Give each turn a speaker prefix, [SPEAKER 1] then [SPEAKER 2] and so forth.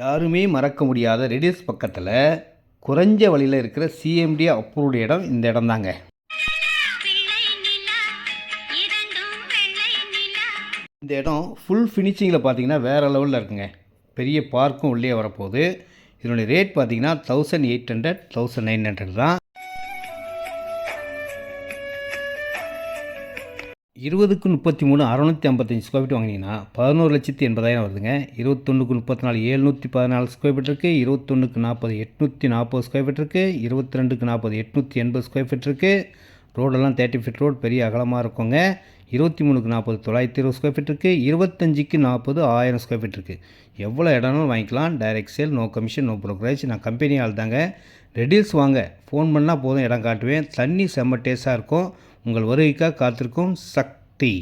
[SPEAKER 1] யாருமே மறக்க முடியாத ரெடில்ஸ் பக்கத்தில் குறைஞ்ச வழியில் இருக்கிற சிஎம்டி அப்ரூவ்டு இடம் இந்த இடம் தாங்க. இந்த இடம் ஃபுல் ஃபினிஷிங்கில் பார்த்தீங்கன்னா வேறு லெவலில் இருக்குங்க. பெரிய பார்க்கும் உள்ளே வரப்போகுது. இதனுடைய ரேட் பார்த்தீங்கன்னா 1800 1900 தான். 20க்கு 33 655 ஸ்கொயர் ஃபீட் வாங்கினீங்கன்னா 11,80,000 வருதுங்க. 21க்கு 34 714 ஸ்கொயர் ஃபீட் இருக்குது. 21க்கு 40 840 ஸ்கொயர் ஃபீட் இருக்குது. 22க்கு 40 880 ஸ்கொயர் ஃபீட் இருக்குது. ரோடெல்லாம் 30 ஃபீட் ரோடு பெரிய அகலமாக இருக்குங்க. 23க்கு 40 920 ஸ்கொயர் ஃபீட் இருக்குது. 25க்கு 40 1000 ஸ்கொயர் ஃபீட் இருக்குது. எவ்வளோ இடம்னாலும் வாங்கிக்கலாம். Direct sale, no commission, no brokerage. நான் கம்பெனி ஆள் தாங்க. ரெடில்ஸ் வாங்க, ஃபோன் பண்ணால் போதும், இடம் காட்டுவேன். தண்ணி செம்ம டேஸ்ட்டாக இருக்கும். உங்கள் வருகைக்காக காத்திருக்கும் சக்தி.